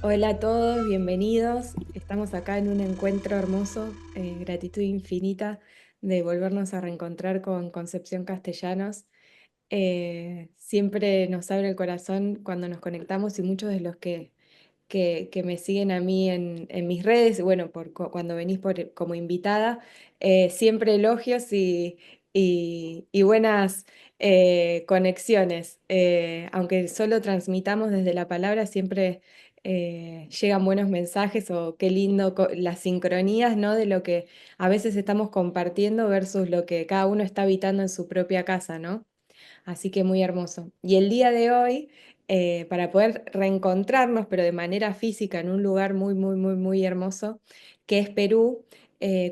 Hola a todos, bienvenidos. Estamos acá en un encuentro hermoso, gratitud infinita de volvernos a reencontrar con Concepción Castellanos. Siempre nos abre el corazón cuando nos conectamos y muchos de los que me siguen a mí en mis redes, bueno, cuando venís como invitada, siempre elogios y buenas conexiones. Aunque solo transmitamos desde la palabra, siempre llegan buenos mensajes o qué lindo las sincronías, ¿no? De lo que a veces estamos compartiendo versus lo que cada uno está habitando en su propia casa, ¿no? Así que muy hermoso. Y el día de hoy, para poder reencontrarnos, pero de manera física, en un lugar muy, muy, muy, muy hermoso, que es Perú,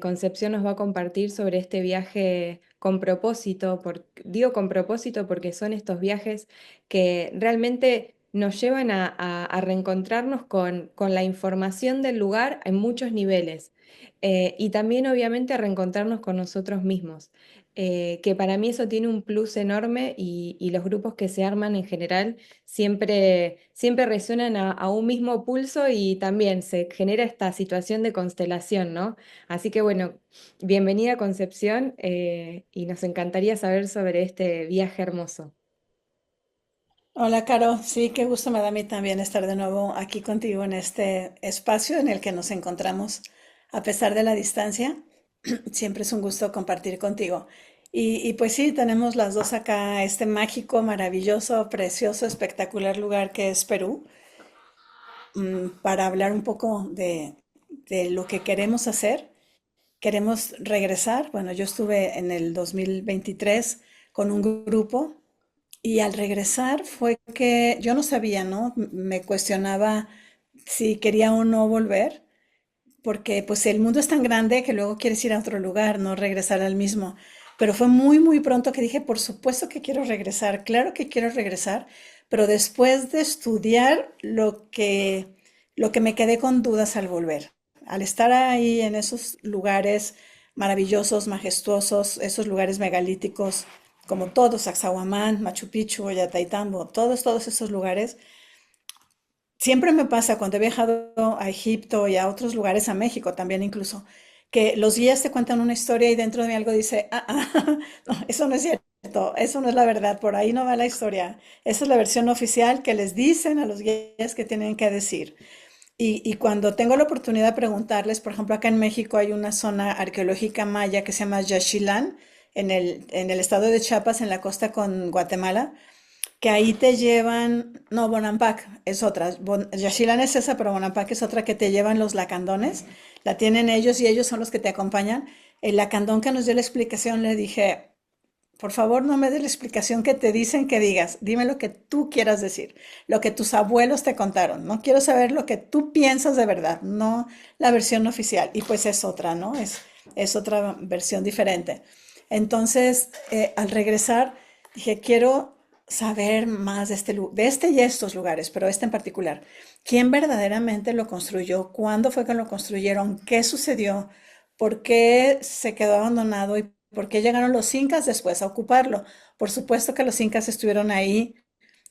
Concepción nos va a compartir sobre este viaje con propósito. Digo con propósito porque son estos viajes que realmente nos llevan a reencontrarnos con la información del lugar en muchos niveles. Y también, obviamente, a reencontrarnos con nosotros mismos, que para mí eso tiene un plus enorme y los grupos que se arman en general siempre resuenan a un mismo pulso y también se genera esta situación de constelación, ¿no? Así que bueno, bienvenida Concepción, y nos encantaría saber sobre este viaje hermoso. Hola, Caro. Sí, qué gusto me da a mí también estar de nuevo aquí contigo en este espacio en el que nos encontramos a pesar de la distancia. Siempre es un gusto compartir contigo. Y pues sí, tenemos las dos acá este mágico, maravilloso, precioso, espectacular lugar que es Perú, para hablar un poco de lo que queremos hacer. Queremos regresar. Bueno, yo estuve en el 2023 con un grupo. Y al regresar fue que yo no sabía, ¿no? Me cuestionaba si quería o no volver, porque pues el mundo es tan grande que luego quieres ir a otro lugar, no regresar al mismo. Pero fue muy, muy pronto que dije, por supuesto que quiero regresar, claro que quiero regresar, pero después de estudiar lo que me quedé con dudas al volver. Al estar ahí en esos lugares maravillosos, majestuosos, esos lugares megalíticos, como todos, Sacsayhuamán, Machu Picchu, Ollantaytambo, todos esos lugares. Siempre me pasa cuando he viajado a Egipto y a otros lugares, a México también incluso, que los guías te cuentan una historia y dentro de mí algo dice, no, eso no es cierto, eso no es la verdad, por ahí no va la historia. Esa es la versión oficial que les dicen a los guías que tienen que decir. Y cuando tengo la oportunidad de preguntarles, por ejemplo, acá en México hay una zona arqueológica maya que se llama Yaxchilán, en el estado de Chiapas, en la costa con Guatemala, que ahí te llevan, no, Bonampak es otra, Yaxchilán es esa, pero Bonampak es otra que te llevan los lacandones, la tienen ellos y ellos son los que te acompañan. El lacandón que nos dio la explicación le dije, por favor no me des la explicación que te dicen que digas, dime lo que tú quieras decir, lo que tus abuelos te contaron, no quiero saber lo que tú piensas de verdad, no la versión oficial, y pues es otra, ¿no? Es otra versión diferente. Entonces, al regresar, dije, quiero saber más de este y estos lugares, pero este en particular. ¿Quién verdaderamente lo construyó? ¿Cuándo fue que lo construyeron? ¿Qué sucedió? ¿Por qué se quedó abandonado y por qué llegaron los incas después a ocuparlo? Por supuesto que los incas estuvieron ahí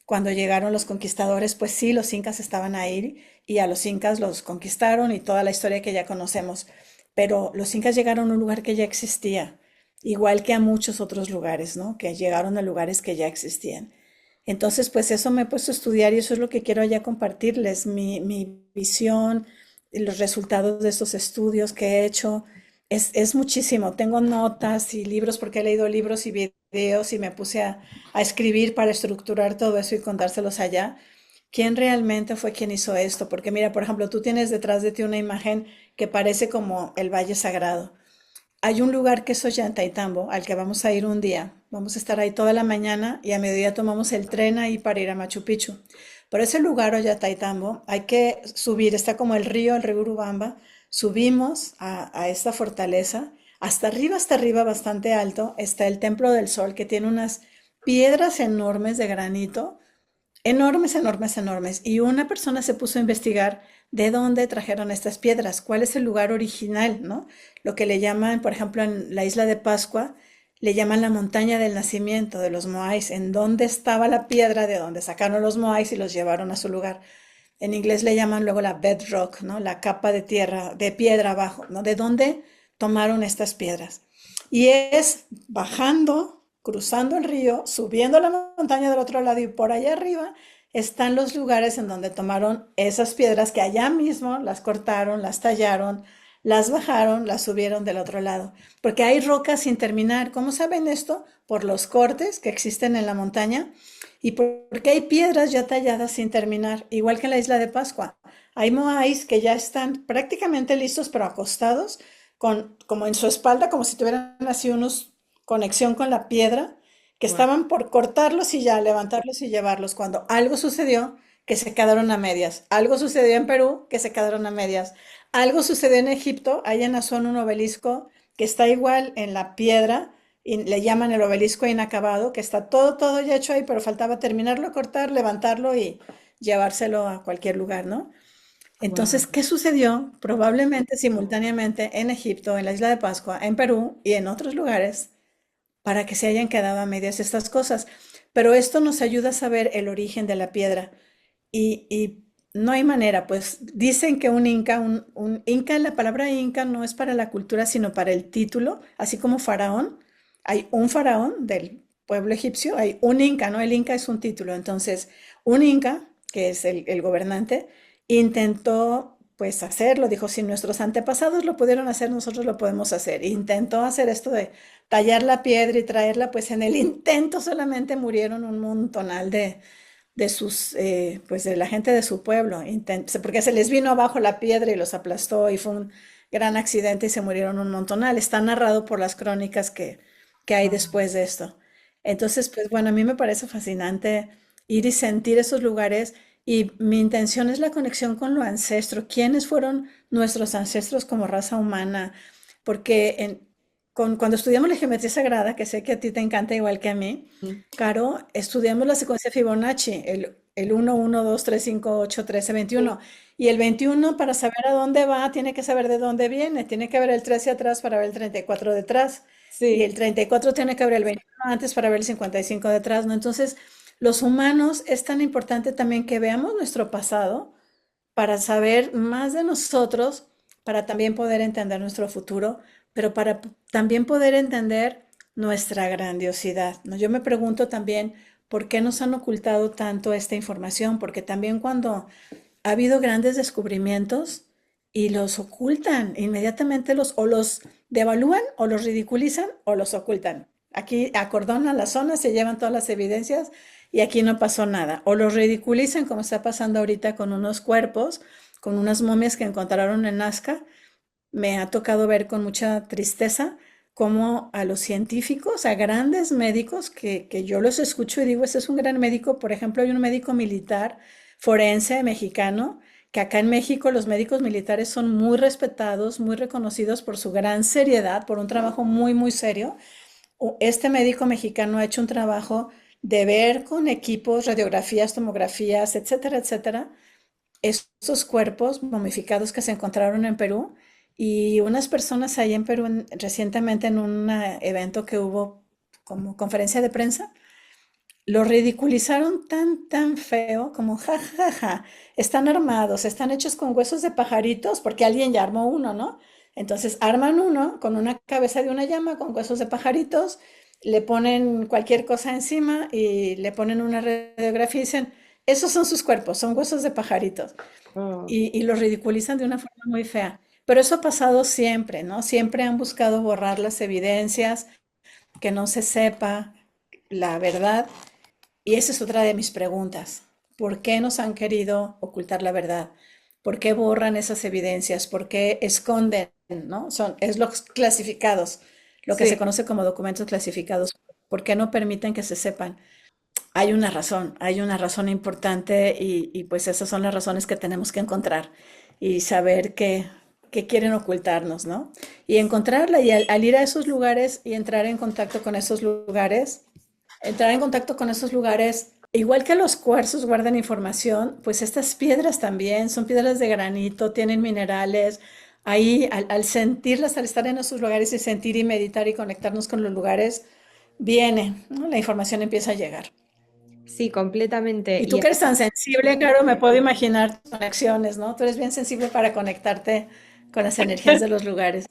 cuando llegaron los conquistadores, pues sí, los incas estaban ahí y a los incas los conquistaron y toda la historia que ya conocemos. Pero los incas llegaron a un lugar que ya existía, igual que a muchos otros lugares, ¿no? Que llegaron a lugares que ya existían. Entonces, pues eso me he puesto a estudiar y eso es lo que quiero ya compartirles, mi visión, los resultados de estos estudios que he hecho. Es muchísimo. Tengo notas y libros porque he leído libros y videos y me puse a escribir para estructurar todo eso y contárselos allá. ¿Quién realmente fue quien hizo esto? Porque mira, por ejemplo, tú tienes detrás de ti una imagen que parece como el Valle Sagrado. Hay un lugar que es Ollantaytambo, al que vamos a ir un día. Vamos a estar ahí toda la mañana y a mediodía tomamos el tren ahí para ir a Machu Picchu. Por ese lugar, Ollantaytambo, hay que subir, está como el río Urubamba. Subimos a esta fortaleza. Hasta arriba, bastante alto, está el Templo del Sol, que tiene unas piedras enormes de granito, enormes, enormes, enormes. Y una persona se puso a investigar de dónde trajeron estas piedras, cuál es el lugar original, ¿no? Lo que le llaman, por ejemplo, en la isla de Pascua, le llaman la montaña del nacimiento de los Moais, en dónde estaba la piedra de donde sacaron los Moais y los llevaron a su lugar. En inglés le llaman luego la bedrock, ¿no? La capa de tierra, de piedra abajo, ¿no? ¿De dónde tomaron estas piedras? Y es bajando, cruzando el río, subiendo la montaña del otro lado y por allá arriba están los lugares en donde tomaron esas piedras que allá mismo las cortaron, las tallaron, las bajaron, las subieron del otro lado. Porque hay rocas sin terminar. ¿Cómo saben esto? Por los cortes que existen en la montaña y porque hay piedras ya talladas sin terminar, igual que en la isla de Pascua. Hay moais que ya están prácticamente listos, pero acostados, como en su espalda, como si tuvieran así unos conexión con la piedra, que Wow. estaban por cortarlos y ya levantarlos y llevarlos, cuando algo sucedió que se quedaron a medias. Algo sucedió en Perú que se quedaron a medias. Algo sucedió en Egipto, hay en Asuán un obelisco que está igual en la piedra, y le llaman el obelisco inacabado, que está todo ya hecho ahí, pero faltaba terminarlo, cortar, levantarlo y llevárselo a cualquier lugar, ¿no? Wow. Entonces, ¿qué sucedió? Probablemente simultáneamente en Egipto, en la isla de Pascua, en Perú y en otros lugares, para que se hayan quedado a medias estas cosas. Pero esto nos ayuda a saber el origen de la piedra. Y no hay manera, pues dicen que un inca, la palabra inca no es para la cultura, sino para el título, así como faraón. Hay un faraón del pueblo egipcio, hay un inca, ¿no? El inca es un título. Entonces, un inca, que es el gobernante, intentó pues hacerlo, dijo, si nuestros antepasados lo pudieron hacer, nosotros lo podemos hacer. Intentó hacer esto de tallar la piedra y traerla, pues en el intento solamente murieron un montonal de sus, pues de la gente de su pueblo, porque se les vino abajo la piedra y los aplastó y fue un gran accidente y se murieron un montonal. Está narrado por las crónicas que hay Wow. después de esto. Entonces, pues bueno, a mí me parece fascinante ir y sentir esos lugares y mi intención es la conexión con lo ancestro. ¿Quiénes fueron nuestros ancestros como raza humana? Porque cuando estudiamos la geometría sagrada, que sé que a ti te encanta igual que a mí, Caro, estudiamos la secuencia Fibonacci, el 1, 1, 2, 3, 5, 8, 13, Sí. 21. Y el 21, para saber a dónde va, tiene que saber de dónde viene. Tiene que ver el 13 atrás para ver el 34 detrás. Y Sí. el 34 tiene que ver el 21 antes para ver el 55 detrás, ¿no? Entonces, los humanos es tan importante también que veamos nuestro pasado para saber más de nosotros, para también poder entender nuestro futuro, pero para también poder entender nuestra grandiosidad, ¿no? Yo me pregunto también por qué nos han ocultado tanto esta información, porque también cuando ha habido grandes descubrimientos y los ocultan, inmediatamente o los devalúan o los ridiculizan o los ocultan. Aquí acordonan la zona, se llevan todas las evidencias y aquí no pasó nada. O los ridiculizan como está pasando ahorita con unos cuerpos, con unas momias que encontraron en Nazca. Me ha tocado ver con mucha tristeza cómo a los científicos, a grandes médicos, que yo los escucho y digo, este es un gran médico, por ejemplo, hay un médico militar forense mexicano, que acá en México los médicos militares son muy respetados, muy reconocidos por su gran seriedad, por un trabajo muy serio. Este médico mexicano ha hecho un trabajo de ver con equipos, radiografías, tomografías, etcétera, etcétera, esos cuerpos momificados que se encontraron en Perú y unas personas ahí en Perú recientemente en un evento que hubo como conferencia de prensa, lo ridiculizaron tan feo como están armados, están hechos con huesos de pajaritos porque alguien ya armó uno, ¿no? Entonces arman uno con una cabeza de una llama con huesos de pajaritos, le ponen cualquier cosa encima y le ponen una radiografía y dicen, esos son sus cuerpos, son huesos de pajaritos Oh, y los ridiculizan de una forma muy fea. Pero eso ha pasado siempre, ¿no? Siempre han buscado borrar las evidencias, que no se sepa la verdad. Y esa es otra de mis preguntas. ¿Por qué nos han querido ocultar la verdad? ¿Por qué borran esas evidencias? ¿Por qué esconden, ¿no? Es los clasificados, lo que se sí. conoce como documentos clasificados. ¿Por qué no permiten que se sepan? Hay una razón importante y pues esas son las razones que tenemos que encontrar y saber que quieren ocultarnos, ¿no? Y encontrarla y al ir a esos lugares y entrar en contacto con esos lugares, entrar en contacto con esos lugares, igual que los cuarzos guardan información, pues estas piedras también son piedras de granito, tienen minerales. Ahí, al sentirlas, al estar en esos lugares y sentir y meditar y conectarnos con los lugares, viene, ¿no? La información empieza a llegar. Sí, completamente. Y tú que eres tan sensible, claro, me puedo imaginar tus conexiones, ¿no? Tú eres bien sensible para conectarte con las energías de los lugares.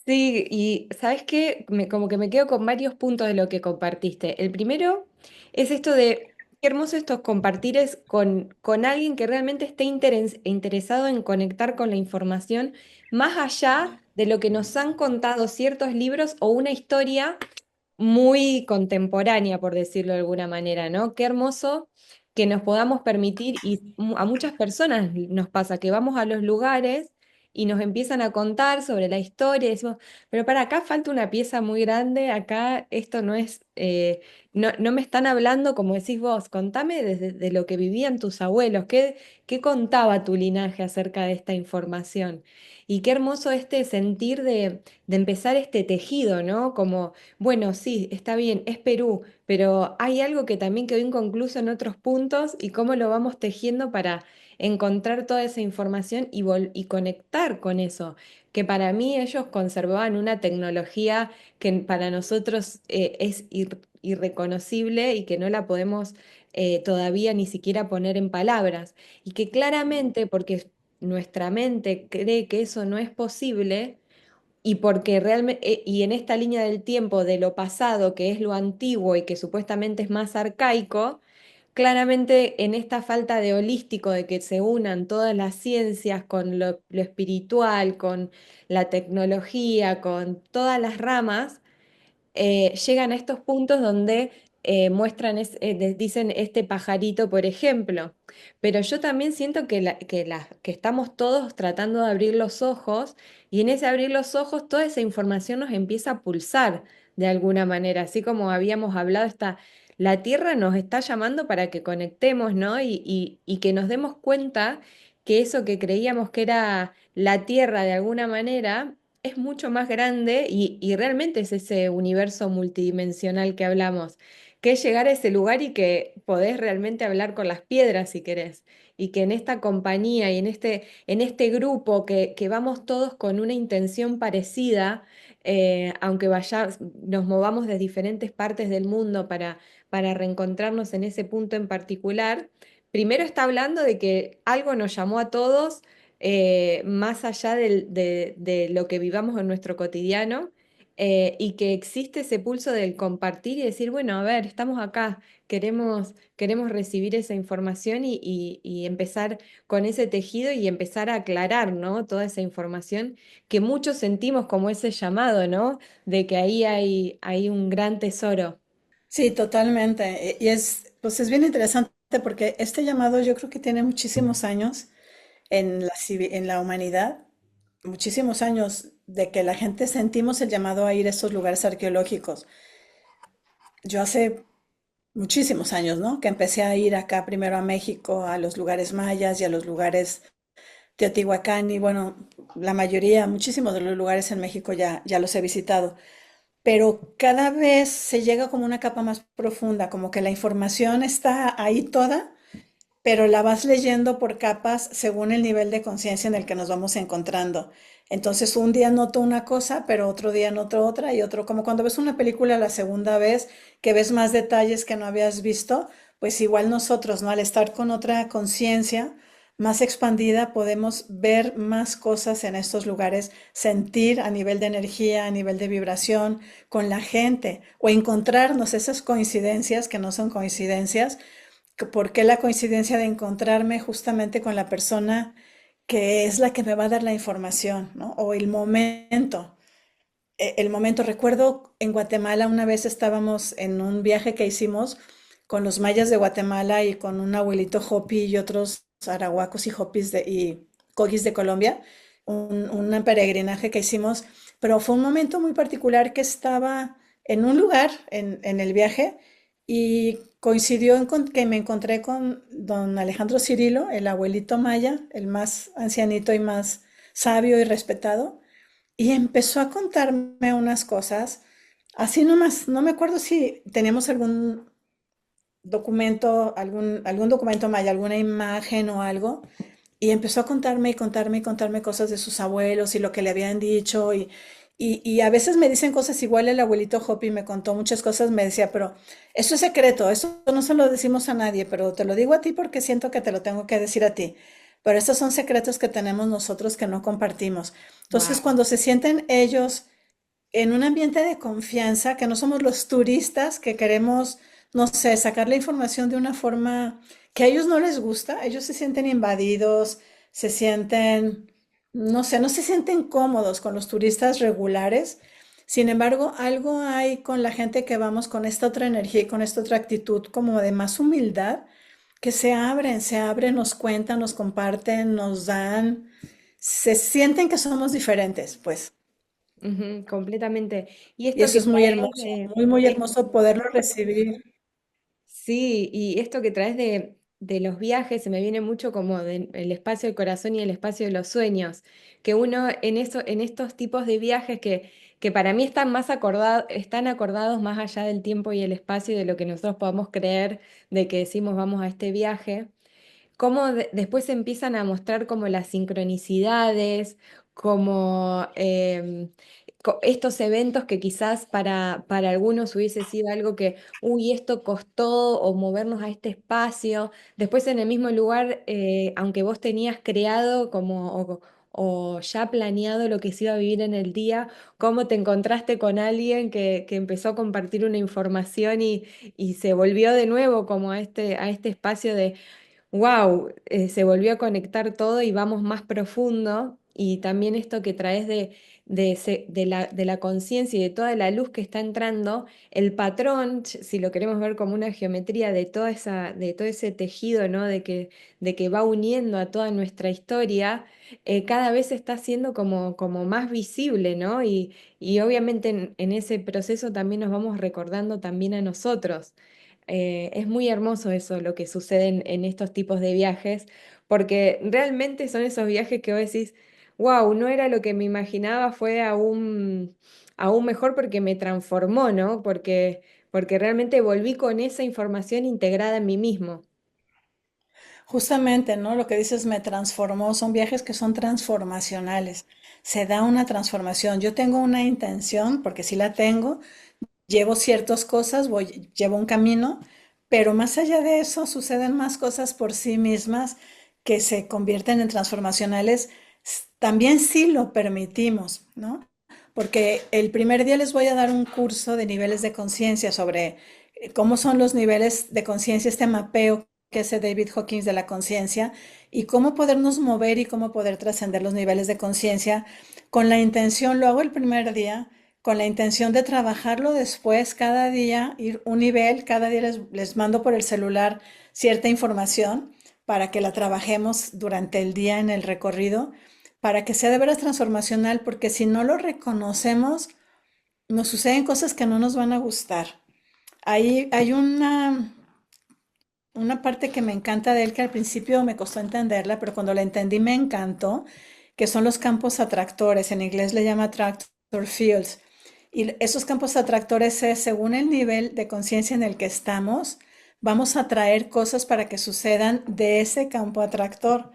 Sí, y ¿sabes qué? Como que me quedo con varios puntos de lo que compartiste. El primero es esto de qué hermoso estos compartires con alguien que realmente esté interesado en conectar con la información, más allá de lo que nos han contado ciertos libros o una historia muy contemporánea, por decirlo de alguna manera, ¿no? Qué hermoso que nos podamos permitir, y a muchas personas nos pasa que vamos a los lugares y nos empiezan a contar sobre la historia y decimos, pero para acá falta una pieza muy grande, acá esto no es, no me están hablando como decís vos, contame desde de lo que vivían tus abuelos, qué contaba tu linaje acerca de esta información. Y qué hermoso este sentir de empezar este tejido, ¿no? Como bueno, sí, está bien, es Perú, pero hay algo que también quedó inconcluso en otros puntos y cómo lo vamos tejiendo para encontrar toda esa información y conectar con eso, que para mí ellos conservaban una tecnología que para nosotros es irreconocible y que no la podemos todavía ni siquiera poner en palabras. Y que claramente, porque nuestra mente cree que eso no es posible, y porque realmente, y en esta línea del tiempo de lo pasado, que es lo antiguo y que supuestamente es más arcaico, claramente en esta falta de holístico, de que se unan todas las ciencias con lo espiritual, con la tecnología, con todas las ramas, llegan a estos puntos donde muestran, dicen este pajarito, por ejemplo. Pero yo también siento que estamos todos tratando de abrir los ojos y en ese abrir los ojos toda esa información nos empieza a pulsar de alguna manera, así como habíamos hablado, la Tierra nos está llamando para que conectemos, ¿no? Y que nos demos cuenta que eso que creíamos que era la Tierra de alguna manera es mucho más grande y realmente es ese universo multidimensional que hablamos, que es llegar a ese lugar y que podés realmente hablar con las piedras si querés, y que en esta compañía y en este grupo que vamos todos con una intención parecida, aunque nos movamos de diferentes partes del mundo para reencontrarnos en ese punto en particular. Primero está hablando de que algo nos llamó a todos más allá de lo que vivamos en nuestro cotidiano, y que existe ese pulso del compartir y decir, bueno, a ver, estamos acá, queremos recibir esa información y empezar con ese tejido y empezar a aclarar, ¿no? Toda esa información que muchos sentimos como ese llamado, ¿no? De que ahí hay un gran tesoro. Sí, totalmente. Y pues es bien interesante porque este llamado yo creo que tiene muchísimos años en la humanidad, muchísimos años de que la gente sentimos el llamado a ir a estos lugares arqueológicos. Yo hace muchísimos años, ¿no? Que empecé a ir acá primero a México, a los lugares mayas y a los lugares Teotihuacán y bueno, la mayoría, muchísimos de los lugares en México ya los he visitado. Pero cada vez se llega como una capa más profunda, como que la información está ahí toda, pero la vas leyendo por capas según el nivel de conciencia en el que nos vamos encontrando. Entonces, un día noto una cosa, pero otro día noto otra y otro, como cuando ves una película la segunda vez, que ves más detalles que no habías visto, pues igual nosotros, ¿no? Al estar con otra conciencia más expandida, podemos ver más cosas en estos lugares, sentir a nivel de energía, a nivel de vibración con la gente o encontrarnos esas coincidencias que no son coincidencias. ¿Por qué la coincidencia de encontrarme justamente con la persona que es la que me va a dar la información, ¿no? O el momento. El momento, recuerdo en Guatemala una vez estábamos en un viaje que hicimos con los mayas de Guatemala y con un abuelito Hopi y otros arahuacos y Hopis y Cogis de Colombia, un peregrinaje que hicimos, pero fue un momento muy particular que estaba en un lugar en el viaje y coincidió que me encontré con don Alejandro Cirilo, el abuelito maya, el más ancianito y más sabio y respetado, y empezó a contarme unas cosas, así nomás, no me acuerdo si teníamos algún documento, algún documento maya, alguna imagen o algo, y empezó a contarme y contarme y contarme cosas de sus abuelos y lo que le habían dicho, Y a veces me dicen cosas igual el abuelito Hopi me contó muchas cosas, me decía, pero eso es secreto, eso no se lo decimos a nadie, pero te lo digo a ti porque siento que te lo tengo que decir a ti. Pero estos son secretos que tenemos nosotros que no compartimos. Entonces, Wow. cuando se sienten ellos en un ambiente de confianza, que no somos los turistas que queremos, no sé, sacar la información de una forma que a ellos no les gusta, ellos se sienten invadidos, se sienten, no sé, no se sienten cómodos con los turistas regulares. Sin embargo, algo hay con la gente que vamos con esta otra energía y con esta otra actitud como de más humildad, que se abren, nos cuentan, nos comparten, nos dan, se sienten que somos diferentes, pues. Ujú, completamente. Y Y esto eso que es muy traes hermoso, muy, muy de hermoso poderlo recibir. sí, y esto que traes de los viajes se me viene mucho como el espacio del corazón y el espacio de los sueños, que uno en eso, en estos tipos de viajes que para mí están más acordados, están acordados más allá del tiempo y el espacio y de lo que nosotros podamos creer de que decimos vamos a este viaje cómo después se empiezan a mostrar como las sincronicidades, como estos eventos que quizás para algunos hubiese sido algo que, uy, esto costó o movernos a este espacio. Después en el mismo lugar, aunque vos tenías creado como... o ya planeado lo que se iba a vivir en el día, cómo te encontraste con alguien que empezó a compartir una información y se volvió de nuevo como a este espacio de wow, se volvió a conectar todo y vamos más profundo. Y también esto que traes de la conciencia y de toda la luz que está entrando, el patrón, si lo queremos ver como una geometría de toda de todo ese tejido, ¿no? De que va uniendo a toda nuestra historia, cada vez está siendo como más visible, ¿no? Y obviamente en ese proceso también nos vamos recordando también a nosotros. Es muy hermoso eso, lo que sucede en estos tipos de viajes, porque realmente son esos viajes que vos decís, wow, no era lo que me imaginaba, fue aún mejor porque me transformó, ¿no? Porque realmente volví con esa información integrada en mí mismo. Justamente, ¿no? Lo que dices me transformó, son viajes que son transformacionales. Se da una transformación. Yo tengo una intención, porque sí la tengo, llevo ciertas cosas, llevo un camino, pero más allá de eso suceden más cosas por sí mismas que se convierten en transformacionales. También sí lo permitimos, ¿no? Porque el primer día les voy a dar un curso de niveles de conciencia sobre cómo son los niveles de conciencia, este mapeo que hace David Hawkins de la conciencia y cómo podernos mover y cómo poder trascender los niveles de conciencia con la intención, lo hago el primer día, con la intención de trabajarlo después, cada día, ir un nivel, cada día les mando por el celular cierta información para que la trabajemos durante el día en el recorrido, para que sea de veras transformacional, porque si no lo reconocemos, nos suceden cosas que no nos van a gustar. Ahí hay una parte que me encanta de él que al principio me costó entenderla, pero cuando la entendí me encantó, que son los campos atractores. En inglés le llama attractor fields. Y esos campos atractores es según el nivel de conciencia en el que estamos, vamos a traer cosas para que sucedan de ese campo atractor.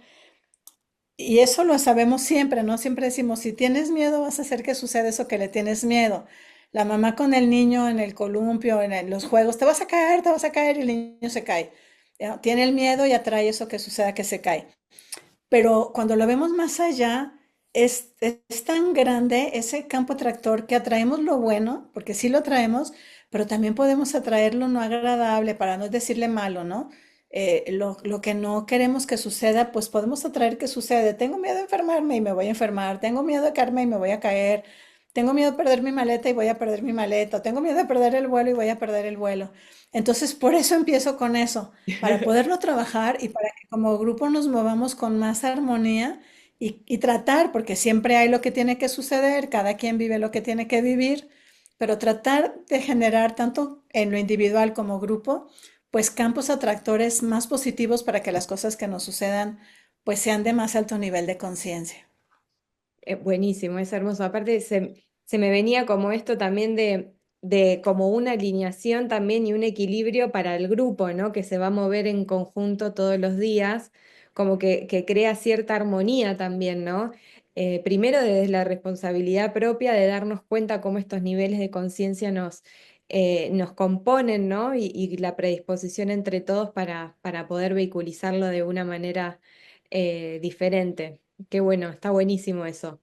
Y eso lo sabemos siempre, ¿no? Siempre decimos, si tienes miedo, vas a hacer que suceda eso que le tienes miedo. La mamá con el niño en el columpio, los juegos, te vas a caer y el niño se cae. Ya, tiene el miedo y atrae eso que suceda que se cae. Pero cuando lo vemos más allá, es tan grande ese campo atractor que atraemos lo bueno, porque sí lo traemos, pero también podemos atraer lo no agradable, para no decirle malo, ¿no? Lo que no queremos que suceda, pues podemos atraer que sucede. Tengo miedo de enfermarme y me voy a enfermar. Tengo miedo de caerme y me voy a caer. Tengo miedo de perder mi maleta y voy a perder mi maleta. Tengo miedo de perder el vuelo y voy a perder el vuelo. Entonces, por eso empiezo con eso, para poderlo trabajar y para que como grupo nos movamos con más armonía y tratar, porque siempre hay lo que tiene que suceder, cada quien vive lo que tiene que vivir, pero tratar de generar tanto en lo individual como grupo, pues campos atractores más positivos para que las cosas que nos sucedan pues sean de más alto nivel de conciencia. Buenísimo, es hermoso. Aparte, se me venía como esto también de como una alineación también y un equilibrio para el grupo, ¿no? Que se va a mover en conjunto todos los días, como que crea cierta armonía también, ¿no? primero desde la responsabilidad propia de darnos cuenta cómo estos niveles de conciencia nos componen, ¿no? Y la predisposición entre todos para poder vehiculizarlo de una manera diferente. Qué bueno, está buenísimo eso.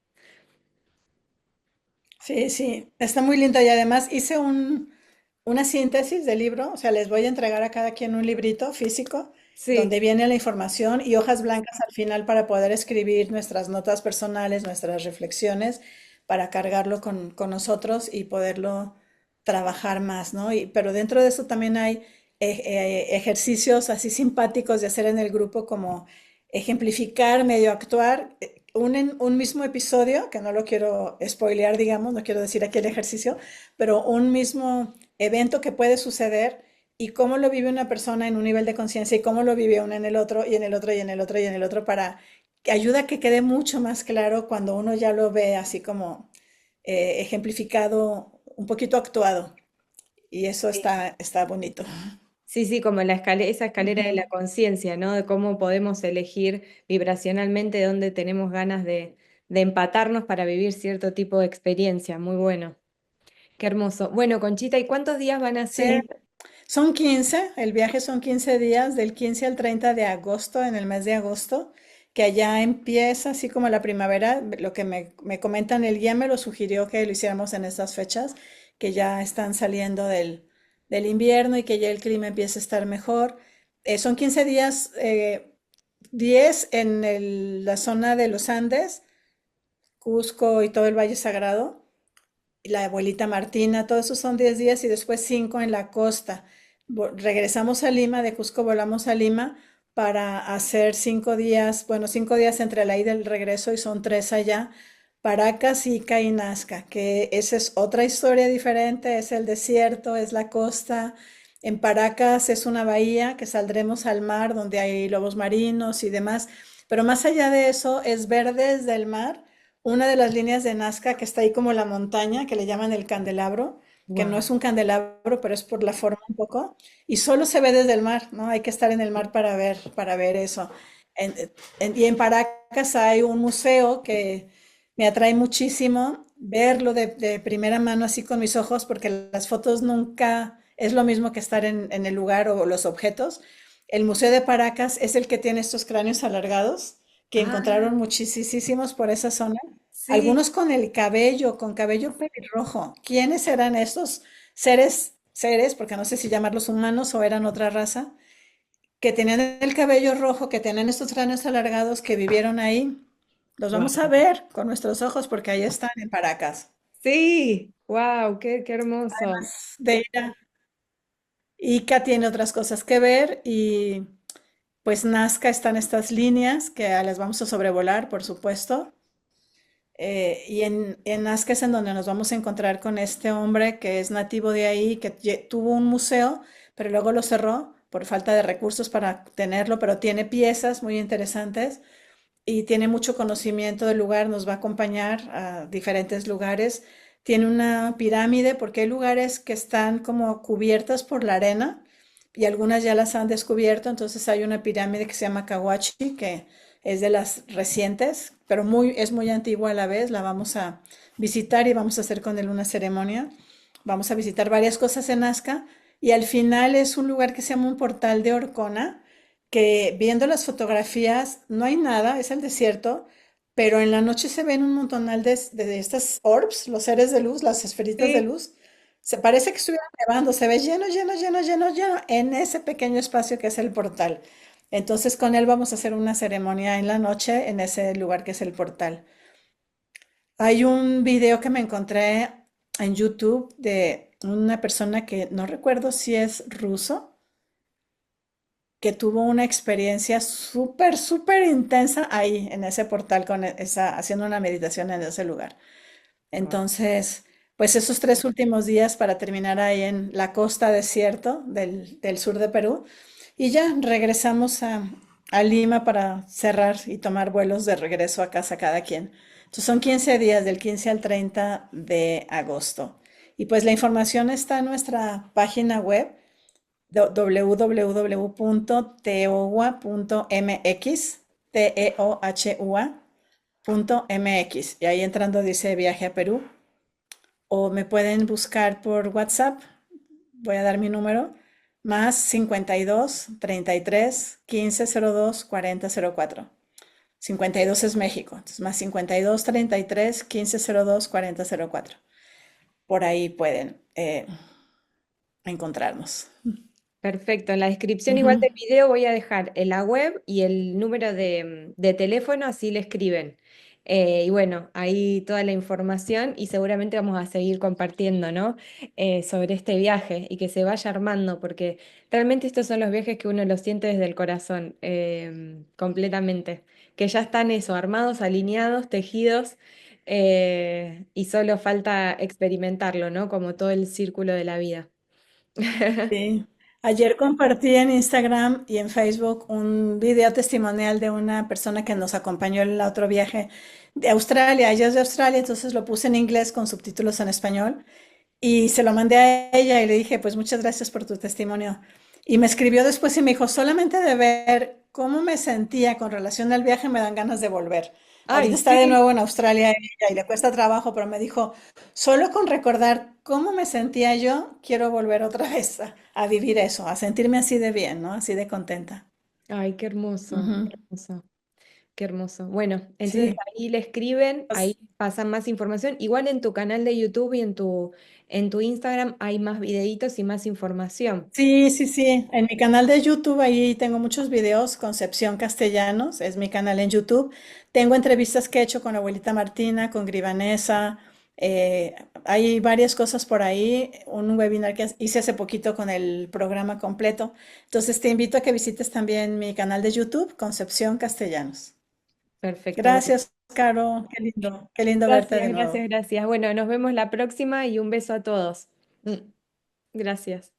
Sí, sí, está muy lindo y además hice una síntesis del libro, o sea, les voy a entregar a cada quien un librito físico Sí. donde viene la información y hojas blancas al final para poder escribir nuestras notas personales, nuestras reflexiones, para cargarlo con nosotros y poderlo trabajar más, ¿no? Pero dentro de eso también hay ejercicios así simpáticos de hacer en el grupo como ejemplificar, medio actuar un mismo episodio, que no lo quiero spoilear, digamos, no quiero decir aquí el ejercicio, pero un mismo evento que puede suceder y cómo lo vive una persona en un nivel de conciencia y cómo lo vive uno en el otro y en el otro y en el otro y en el otro para que ayuda a que quede mucho más claro cuando uno ya lo ve así como ejemplificado, un poquito actuado. Y eso está bonito. Sí, sí, como esa escalera de Ujú. la conciencia, ¿no? De cómo podemos elegir vibracionalmente dónde tenemos ganas de empatarnos para vivir cierto tipo de experiencia. Muy bueno. Qué hermoso. Bueno, Conchita, ¿y cuántos días van a ser? Sí, son 15. El viaje son 15 días, del 15 al 30 de agosto, en el mes de agosto, que allá empieza así como la primavera. Lo que me comentan, el guía me lo sugirió que lo hiciéramos en estas fechas, que ya están saliendo del invierno y que ya el clima empieza a estar mejor. Son 15 días, 10 en la zona de los Andes, Cusco y todo el Valle Sagrado, la abuelita Martina, todos esos son 10 días y después 5 en la costa. Regresamos a Lima, de Cusco volamos a Lima para hacer 5 días, bueno, 5 días entre la ida y el regreso y son 3 allá, Paracas, Ica y Nazca, que esa es otra historia diferente, es el desierto, es la costa. En Paracas es una bahía que saldremos al mar donde hay lobos marinos y demás, pero más allá de eso es ver desde el mar una de las líneas de Nazca que está ahí como la montaña, que le llaman el candelabro, que no Wow. es un candelabro, pero es por la forma un poco, y solo se ve desde el mar, ¿no? Hay que estar en el mar para ver eso. En- y en Paracas hay un museo que me atrae muchísimo verlo de primera mano así con mis ojos, porque las fotos nunca es lo mismo que estar en el lugar o los objetos. El Museo de Paracas es el que tiene estos cráneos alargados que Ah, encontraron muchísimos por esa zona, sí, algunos con el cabello, con cabello pelirrojo. ¿Quiénes eran estos seres, porque no sé si llamarlos humanos o eran otra raza, que tenían el cabello rojo, que tenían estos cráneos alargados, que vivieron ahí? Los wow. vamos a ver con nuestros ojos porque ahí están en Paracas. Sí, wow, qué hermoso. De Ira. Ica tiene otras cosas que ver y pues Nazca están estas líneas que las vamos a sobrevolar, por supuesto. Y en Nazca es en donde nos vamos a encontrar con este hombre que es nativo de ahí, que tuvo un museo, pero luego lo cerró por falta de recursos para tenerlo, pero tiene piezas muy interesantes y tiene mucho conocimiento del lugar, nos va a acompañar a diferentes lugares. Tiene una pirámide porque hay lugares que están como cubiertas por la arena y algunas ya las han descubierto, entonces hay una pirámide que se llama Cahuachi, que es de las recientes, pero es muy antigua a la vez, la vamos a visitar y vamos a hacer con él una ceremonia. Vamos a visitar varias cosas en Nazca y al final es un lugar que se llama un portal de Orcona, que viendo las fotografías no hay nada, es el desierto, pero en la noche se ven un montonal de estas orbs, los seres de luz, las esferitas de Sí. luz. Se parece que estuviera nevando, se ve lleno, lleno, lleno, lleno, lleno en ese pequeño espacio que es el portal. Entonces con él vamos a hacer una ceremonia en la noche en ese lugar que es el portal. Hay un video que me encontré en YouTube de una persona que no recuerdo si es ruso, que tuvo una experiencia súper, súper intensa ahí en ese portal haciendo una meditación en ese lugar. Wow. Entonces, pues esos 3 últimos días para terminar ahí en la costa desierto del sur de Perú y ya regresamos a Lima para cerrar y tomar vuelos de regreso a casa cada quien. Entonces son 15 días del 15 al 30 de agosto. Y pues la información está en nuestra página web www.teohua.mx, Teohua. y ahí entrando dice viaje a Perú. O me pueden buscar por WhatsApp, voy a dar mi número, más 52 33 15 02 40 04. 52 es México, entonces más 52 33 15 02 40 04. Por ahí pueden encontrarnos. Perfecto. En la descripción igual Ujú. del video voy a dejar en la web y el número de teléfono, así le escriben. Y bueno, ahí toda la información y seguramente vamos a seguir compartiendo, ¿no? Sobre este viaje y que se vaya armando, porque realmente estos son los viajes que uno los siente desde el corazón, completamente. Que ya están eso, armados, alineados, tejidos, y solo falta experimentarlo, ¿no? Como todo el círculo de la vida. Sí. Ayer compartí en Instagram y en Facebook un video testimonial de una persona que nos acompañó en el otro viaje de Australia. Ella es de Australia, entonces lo puse en inglés con subtítulos en español y se lo mandé a ella y le dije, pues muchas gracias por tu testimonio. Y me escribió después y me dijo, solamente de ver cómo me sentía con relación al viaje me dan ganas de volver. Ay, Ahorita está de sí. nuevo en Australia ella y le cuesta trabajo, pero me dijo, solo con recordar cómo me sentía yo, quiero volver otra vez a vivir eso, a sentirme así de bien, ¿no? Así de contenta. Ay, qué hermoso, Ujú. qué hermoso, qué hermoso. Bueno, entonces Sí. ahí le escriben, Pues, ahí pasan más información. Igual en tu canal de YouTube y en tu Instagram hay más videitos y más información. sí, sí, sí. En mi canal de YouTube, ahí tengo muchos videos. Concepción Castellanos es mi canal en YouTube. Tengo entrevistas que he hecho con la abuelita Martina, con Grivanesa. Hay varias cosas por ahí. Un webinar que hice hace poquito con el programa completo. Entonces te invito a que visites también mi canal de YouTube, Concepción Castellanos. Perfecto, bueno. Gracias, Caro. Qué lindo verte Gracias, de gracias, nuevo. gracias. Bueno, nos vemos la próxima y un beso a todos. Mm, Gracias.